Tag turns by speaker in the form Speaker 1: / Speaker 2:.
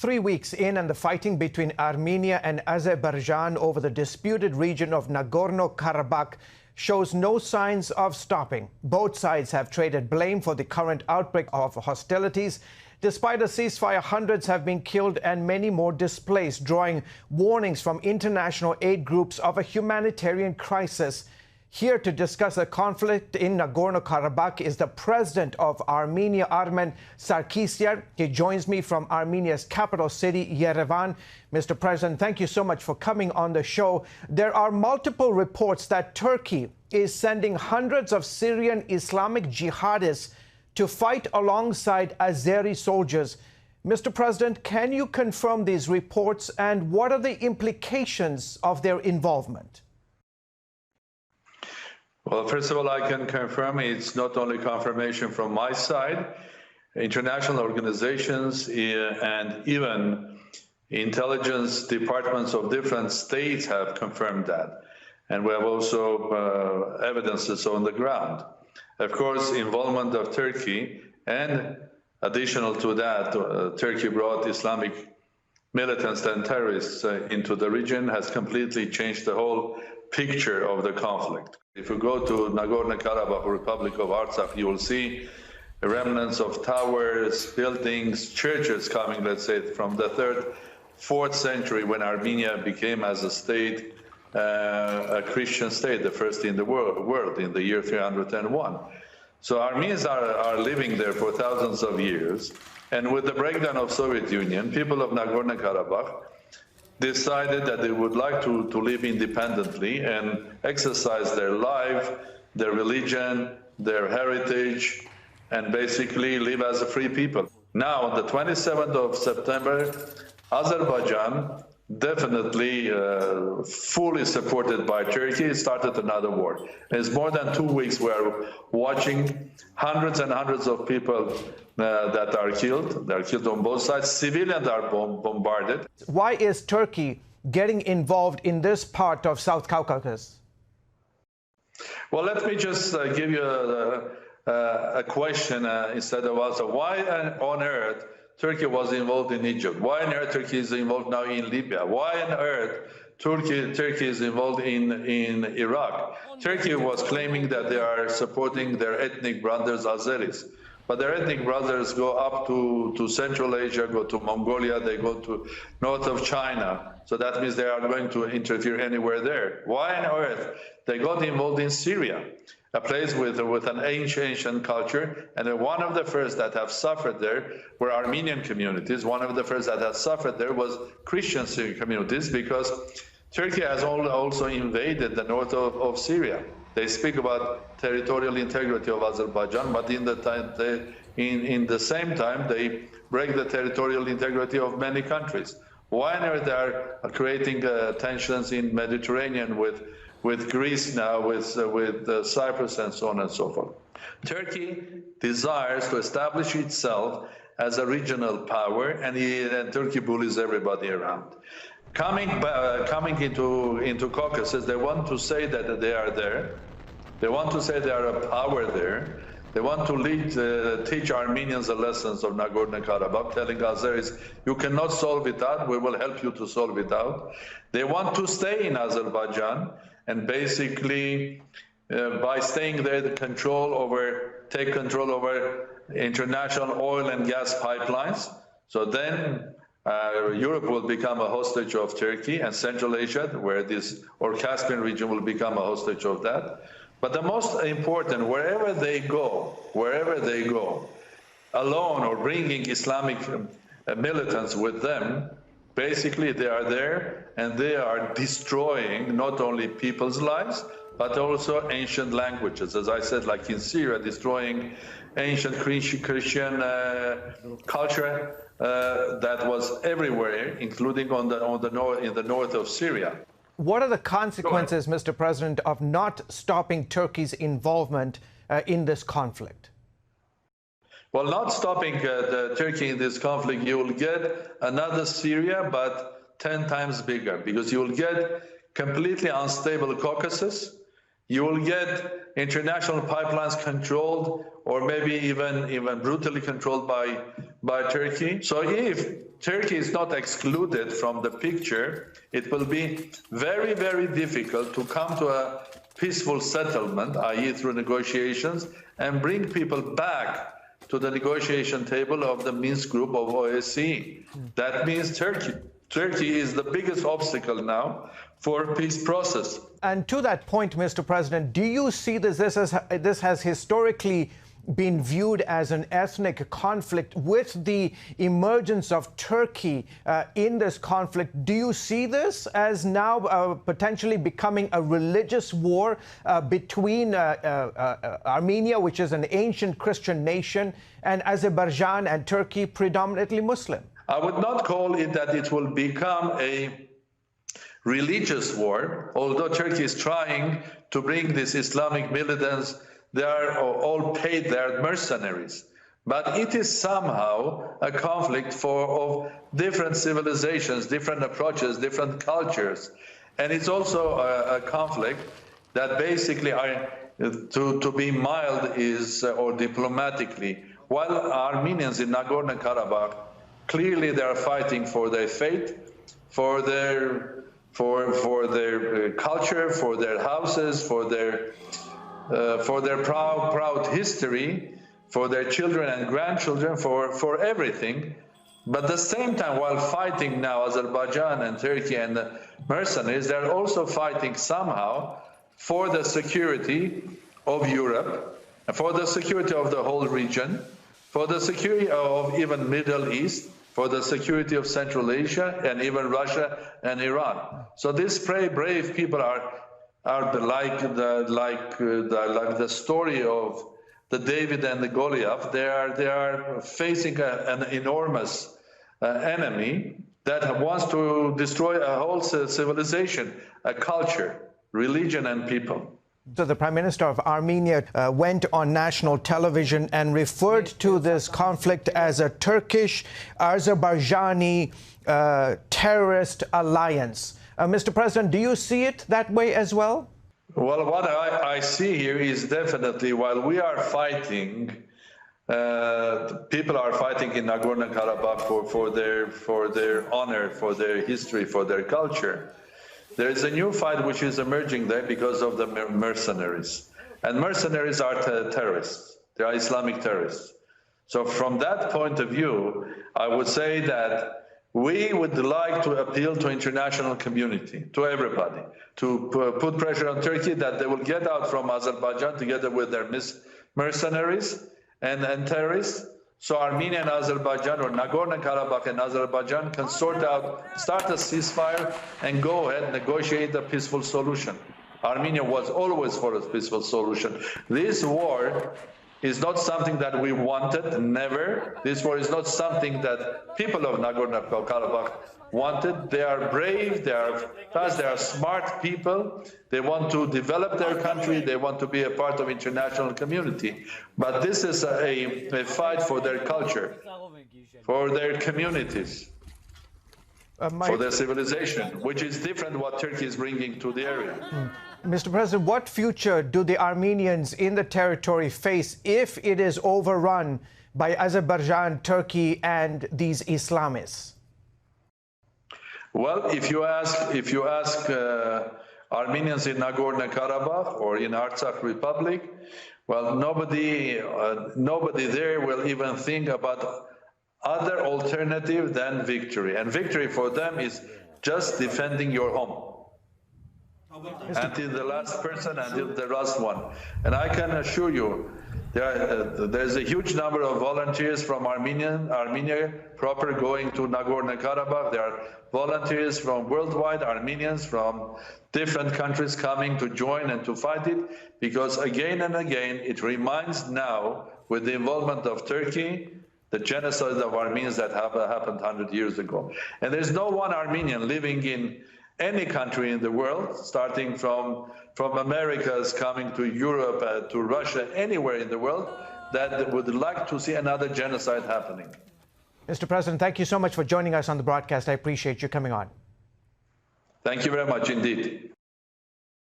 Speaker 1: 3 weeks in, and the fighting between Armenia and Azerbaijan over the disputed region of Nagorno-Karabakh shows no signs of stopping. Both sides have traded blame for the current outbreak of hostilities. Despite a ceasefire, hundreds have been killed and many more displaced, drawing warnings from international aid groups of a humanitarian crisis. Here to discuss the conflict in Nagorno-Karabakh is the president of Armenia, Armén Sargsyan. He joins me from Armenia's capital city, Yerevan. Mr. President, thank you so much for coming on the show. There are multiple reports that Turkey is sending hundreds of Syrian Islamic jihadists to fight alongside Azeri soldiers. Mr. President, can you confirm these reports, and what are the implications of their involvement?
Speaker 2: Well, first of all, I can confirm it's not only confirmation from my side. International organizations and even intelligence departments of different states have confirmed that. And we have also evidences on the ground. Of course, involvement of Turkey, and additional to that, Turkey brought Islamic militants and terrorists into the region, has completely changed the whole picture of the conflict. If you go to Nagorno-Karabakh Republic of Artsakh, you will see remnants of towers, buildings, churches coming, let's say, from the 3rd, 4th century, when Armenia became as a state, a Christian state, the first in the world in the year 301. So Armenians are living there for thousands of years. And with the breakdown of Soviet Union, people of Nagorno-Karabakh decided that they would like to live independently and exercise their life, their religion, their heritage, and basically live as a free people. Now, on the 27th of September, Azerbaijan, definitely fully supported by Turkey, started another war. It's more than 2 weeks we're watching hundreds and hundreds of people that are killed. They're killed on both sides. Civilians are bombarded.
Speaker 1: Why is Turkey getting involved in this part of South Caucasus?
Speaker 2: Well, let me just give you a question instead of answer. Why on earth Turkey was involved in Egypt? Why on earth Turkey is involved now in Libya? Why on earth Turkey is involved in Iraq? Turkey was claiming that they are supporting their ethnic brothers Azeris. But their ethnic brothers go up to Central Asia, go to Mongolia, they go to north of China. So that means they are going to interfere anywhere there. Why on earth they got involved in Syria, a place with an ancient culture, and one of the first that have suffered there were Armenian communities. One of the first that have suffered there was Christian communities, because Turkey has also invaded the north of Syria. They speak about territorial integrity of Azerbaijan, but in the same time, they break the territorial integrity of many countries. Why on earth they are creating tensions in Mediterranean with Greece now, with Cyprus, and so on and so forth? Turkey desires to establish itself as a regional power, and Turkey bullies everybody around. Coming into Caucasus, they want to say that they are there. They want to say they are a power there. They want to teach Armenians the lessons of Nagorno-Karabakh, telling Azeris, you cannot solve it out, we will help you to solve it out. They want to stay in Azerbaijan, and basically, by staying there, take control over international oil and gas pipelines. So then Europe will become a hostage of Turkey, and Central Asia, or Caspian region will become a hostage of that. But the most important, wherever they go, alone or bringing Islamic militants with them, basically they are there and they are destroying not only people's lives, but also ancient languages. As I said, like in Syria, destroying ancient Christian culture that was everywhere, including in the north of Syria.
Speaker 1: What are the consequences, Mr. President, of not stopping Turkey's involvement in this conflict?
Speaker 2: Well, not stopping Turkey in this conflict, you will get another Syria, but 10 times bigger, because you will get completely unstable Caucasus. You will get international pipelines controlled, or maybe even brutally controlled by Turkey. So if Turkey is not excluded from the picture, it will be very, very difficult to come to a peaceful settlement, i.e. through negotiations, and bring people back to the negotiation table of the Minsk group of OSCE. That means Turkey is the biggest obstacle now for peace process.
Speaker 1: And to that point, Mr. President, do you see this has historically been viewed as an ethnic conflict? With the emergence of Turkey in this conflict, do you see this as now potentially becoming a religious war between Armenia, which is an ancient Christian nation, and Azerbaijan and Turkey, predominantly Muslim?
Speaker 2: I would not call it that it will become a religious war, although Turkey is trying to bring these Islamic militants. They are all paid, they are mercenaries. But it is somehow a conflict of different civilizations, different approaches, different cultures. And it's also a conflict that basically, to be mild, or diplomatically, while Armenians in Nagorno-Karabakh, clearly they are fighting for their faith, for their culture, for their houses, for their proud history, for their children and grandchildren, for everything. But at the same time, while fighting now Azerbaijan and Turkey and the mercenaries, they're also fighting somehow for the security of Europe, for the security of the whole region, for the security of even Middle East, for the security of Central Asia and even Russia and Iran. So these brave people are like the story of the David and the Goliath. They are facing an enormous enemy that wants to destroy a whole civilization, a culture, religion, and people.
Speaker 1: So the Prime Minister of Armenia went on national television and referred to this conflict as a Turkish-Azerbaijani terrorist alliance. Mr. President, do you see it that way as well?
Speaker 2: Well, what I see here is definitely while we are fighting, people are fighting in Nagorno-Karabakh for their honor, for their history, for their culture. There is a new fight which is emerging there because of the mercenaries. And mercenaries are terrorists. They are Islamic terrorists. So from that point of view, I would say that we would like to appeal to international community, to everybody, to put pressure on Turkey that they will get out from Azerbaijan together with their mercenaries and terrorists. So Armenia and Azerbaijan, or Nagorno-Karabakh and Azerbaijan, can start a ceasefire and go ahead and negotiate a peaceful solution. Armenia was always for a peaceful solution. This war is not something that we wanted, never. This war is not something that people of Nagorno-Karabakh wanted. They are brave, they are fast, they are smart people. They want to develop their country, they want to be a part of international community. But this is a fight for their culture, for their communities, for their civilization, which is different what Turkey is bringing to the area.
Speaker 1: Mr. President, what future do the Armenians in the territory face if it is overrun by Azerbaijan, Turkey, and these Islamists?
Speaker 2: Well, if you ask Armenians in Nagorno-Karabakh or in Artsakh Republic, well, nobody there will even think about other alternative than victory. And victory for them is just defending your home. Until the last person, until the last one. And I can assure you, there's a huge number of volunteers from Armenia proper going to Nagorno-Karabakh. There are volunteers from worldwide, Armenians from different countries coming to join and to fight it, because again and again, it reminds now, with the involvement of Turkey, the genocide of Armenians that happened 100 years ago. And there's no one Armenian living in any country in the world, starting from Americas, coming to Europe, to Russia, anywhere in the world, that would like to see another genocide happening.
Speaker 1: Mr. President, thank you so much for joining us on the broadcast. I appreciate you coming on.
Speaker 2: Thank you very much indeed.